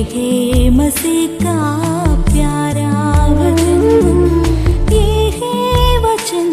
है मसीह का प्यारा वचन, ये है वचन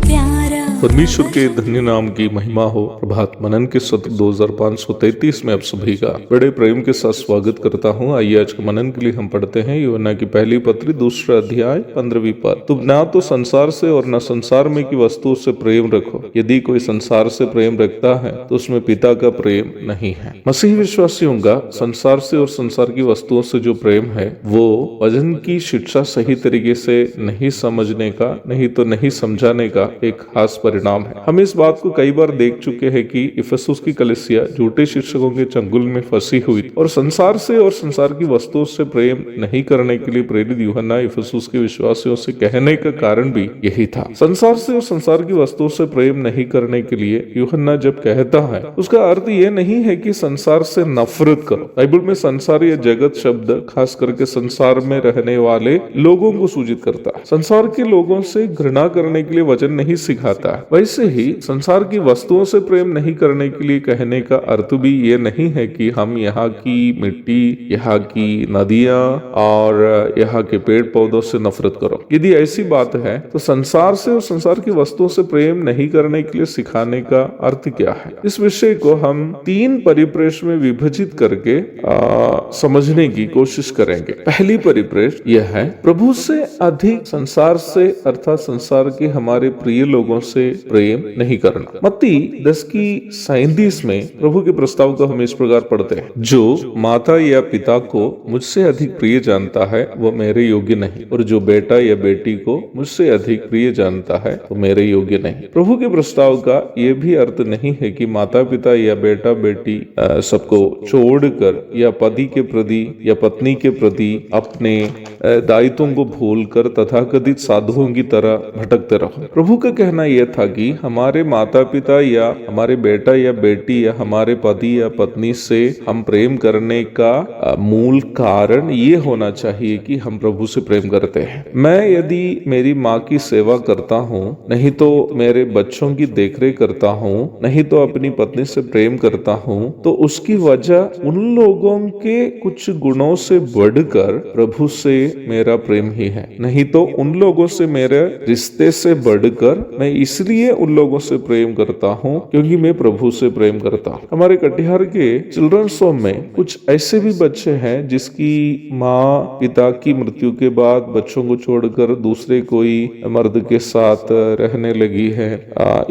प्यारा। परमेश्वर के धन्य नाम की महिमा हो। प्रभात मनन के सत्र 2533 में आप सभी का बड़े प्रेम के साथ स्वागत करता हूँ। आइए आज के मनन के लिए हम पढ़ते हैं यूहन्ना की पहली पत्री 2 अध्याय 15वीं पद। तुम ना तो संसार से और न संसार में की वस्तुओं से प्रेम रखो। यदि कोई संसार से प्रेम रखता है तो उसमें पिता का प्रेम नहीं है। मसीह विश्वासियों का संसार से और संसार की वस्तुओं से जो प्रेम है वो वचन की शिक्षा सही तरीके से नहीं समझने का, नहीं तो नहीं समझाने का एक खास परिणाम है। हम इस बात को कई बार देख चुके हैं कि इफिसुस की कलीसिया झूठे शिक्षकों के चंगुल में फंसी हुई और संसार से और संसार की वस्तुओं से प्रेम नहीं करने के लिए प्रेरित यूहन्ना इफिसुस के विश्वासियों से कहने का कारण भी यही था। संसार से और संसार की वस्तुओं से प्रेम नहीं करने के लिए यूहन्ना जब कहता है उसका अर्थ ये नहीं है कि संसार से नफरत करो। बाइबल में संसार या जगत शब्द खास करके संसार में रहने वाले लोगों को सूचित करता है। संसार के लोगों से घृणा करने के लिए वचन नहीं सिखाता। वैसे ही संसार की वस्तुओं से प्रेम नहीं करने के लिए कहने का अर्थ भी ये नहीं है कि हम यहाँ की मिट्टी, यहाँ की नदियां और यहाँ के पेड़ पौधों से नफरत करो। यदि ऐसी बात है तो संसार से और संसार की वस्तुओं से प्रेम नहीं करने के लिए सिखाने का अर्थ क्या है? इस विषय को हम 3 परिप्रेक्ष्य में विभाजित करके समझने की कोशिश करेंगे। पहली परिप्रेक्ष्य यह है, प्रभु से अधिक संसार से अर्थात संसार के हमारे प्रिय लोगों से प्रेम नहीं करना। मत्ती 10:37 में प्रभु के प्रस्ताव को हम इस प्रकार पढ़ते हैं, जो माता या पिता को मुझसे अधिक प्रिय जानता है वो मेरे योग्य नहीं, और जो बेटा या बेटी को मुझसे अधिक प्रिय जानता है वो मेरे योग्य नहीं। प्रभु के प्रस्ताव का ये भी अर्थ नहीं है कि माता पिता या बेटा बेटी सबको छोड़कर या पति के प्रति या पत्नी के प्रति अपने दायित्वों को भूलकर तथाकथित साधुओं की तरह भटकते रहो। प्रभु का कहना यह था कि हमारे माता पिता या हमारे बेटा या बेटी या हमारे पति या पत्नी से हम प्रेम करने का मूल कारण ये होना चाहिए कि हम प्रभु से प्रेम करते हैं। मैं यदि मेरी माँ की सेवा करता हूँ, नहीं तो मेरे बच्चों की देखरेख करता हूँ, नहीं तो अपनी पत्नी से प्रेम करता हूँ, तो उसकी वजह उन लोगों के कुछ गुणों से बढ़कर प्रभु से मेरा प्रेम ही है। नहीं तो उन लोगों से मेरे रिश्ते से बढ़कर मैं इसलिए उन लोगों से प्रेम करता हूँ क्योंकि मैं प्रभु से प्रेम करता हूँ। हमारे कटिहार के चिल्ड्रंस होम में कुछ ऐसे भी बच्चे हैं जिसकी माँ पिता की मृत्यु के बाद बच्चों को छोड़कर दूसरे कोई मर्द के साथ रहने लगी है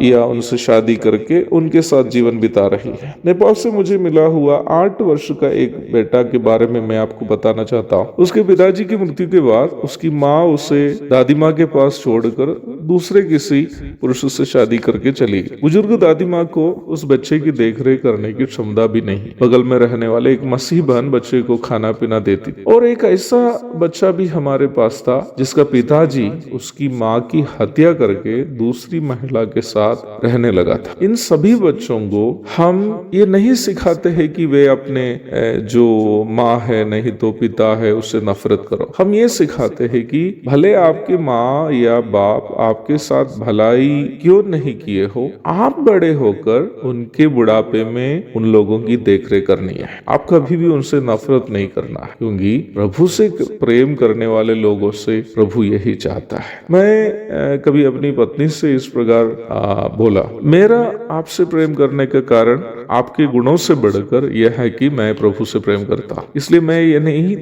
या उनसे शादी करके उनके साथ जीवन बिता रही है। नेपाल से मुझे मिला हुआ 8 वर्ष का एक बेटा के बारे में मैं आपको बताना चाहता हूँ। उसके पिताजी की मृत्यु के बाद उसकी माँ उसे दादी माँ के पास छोड़कर दूसरे किसी पुरुष से शादी करके चली गई। बुजुर्ग दादी माँ को उस बच्चे की देखरेख करने की क्षमता भी नहीं। बगल में रहने वाले एक मसीह बहन बच्चे को खाना पीना देती थी। और एक ऐसा बच्चा भी हमारे पास था जिसका पिताजी उसकी माँ की हत्या करके दूसरी महिला के साथ रहने लगा था। इन सभी बच्चों को हम ये नहीं सिखाते हैं कि वे अपने जो माँ है नहीं तो पिता है उससे नफरत करो। हम ये सिखाते हैं कि भले आपके माँ या बाप आपके साथ भलाई क्यों नहीं किए हो, आप बड़े होकर उनके बुढ़ापे में उन लोगों की देखरेख करनी है। आप कभी भी उनसे नफरत नहीं करना है, क्योंकि प्रभु से प्रेम करने वाले लोगों से प्रभु यही चाहता है। मैं कभी अपनी पत्नी से इस प्रकार बोला, मेरा आपसे प्रेम करने का कारण आपके गुणों से बढ़कर यह है कि मैं प्रभु से प्रेम करता हूँ। इसलिए मैं ये नहीं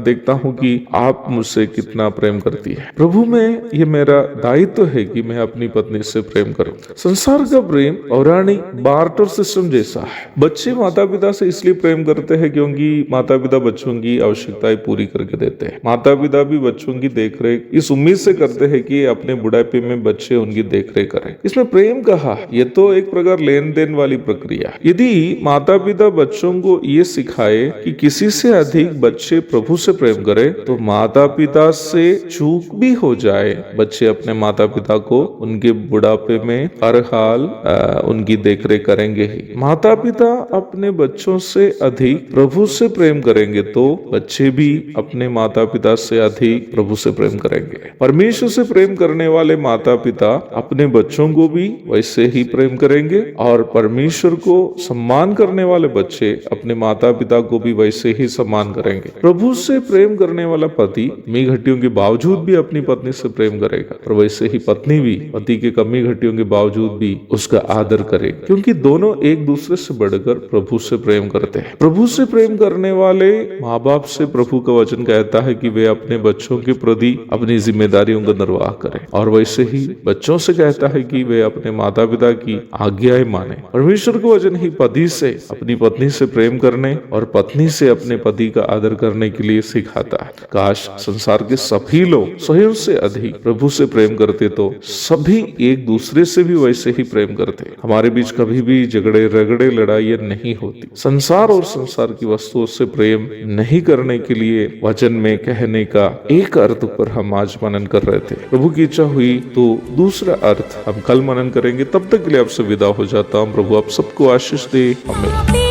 देखता हूँ कि आप मुझसे कितना प्रेम करती है। प्रभु में ये मेरा दायित्व है कि मैं अपनी पत्नी से प्रेम करूं। संसार का प्रेम पौराणिक बार्टर सिस्टम जैसा है। बच्चे माता पिता से इसलिए प्रेम करते हैं क्योंकि माता पिता बच्चों की आवश्यकताएं पूरी करके देते हैं। माता पिता भी बच्चों की देखरेख इस उम्मीद से करते हैं कि अपने बुढ़ापे में बच्चे उनकी देखरेख करें। इसमें प्रेम कहा, यह तो एक प्रकार लेन देन वाली प्रक्रिया। यदि माता पिता बच्चों को ये सिखाए कि किसी से अधिक बच्चे प्रभु से प्रेम करें तो माता पिता से चूक भी हो जाए, बच्चे अपने माता पिता को उनके बुढ़ापे में हर हाल उनकी देखरेख करेंगे ही। माता पिता अपने बच्चों से अधिक प्रभु से प्रेम करेंगे तो बच्चे भी अपने माता पिता से अधिक प्रभु से प्रेम करेंगे। परमेश्वर से प्रेम करने वाले माता पिता अपने बच्चों को भी वैसे ही प्रेम करेंगे और परमेश्वर को सम्मान करने वाले बच्चे अपने माता पिता को भी वैसे ही सम्मान करेंगे। प्रभु से प्रेम करने वाला पति कमी घटियों के बावजूद भी अपनी पत्नी से प्रेम करेगा और वैसे ही पत्नी भी पति के कमी घटियों के बावजूद भी उसका आदर करे, क्योंकि दोनों एक दूसरे से बढ़कर प्रभु से प्रेम करते हैं। प्रभु से प्रेम करने वाले माँ बाप से प्रभु का वचन कहता है कि वे अपने बच्चों के प्रति अपनी जिम्मेदारियों का निर्वाह करें, और वैसे ही बच्चों से कहता है कि वे अपने माता पिता की आज्ञाएं माने। परमेश्वर का वचन ही पति से अपनी पत्नी से प्रेम करने और पत्नी से अपने पति का आदर करने के लिए सिखाता है। काश संसार के सभी लोग स्वयं से अधिक प्रभु से प्रेम करते तो सभी एक दूसरे से भी वैसे ही प्रेम करते। हमारे बीच कभी भी झगड़े रगड़े लड़ाइयां नहीं होती। संसार और संसार की वस्तुओं से प्रेम नहीं करने के लिए वचन में कहने का एक अर्थ पर हम आज मनन कर रहे थे। प्रभु की इच्छा हुई तो दूसरा अर्थ हम कल मनन करेंगे। तब तक के लिए आपसे विदा हो जाता हूँ। प्रभु आप सबको आशीष दे। आमीन।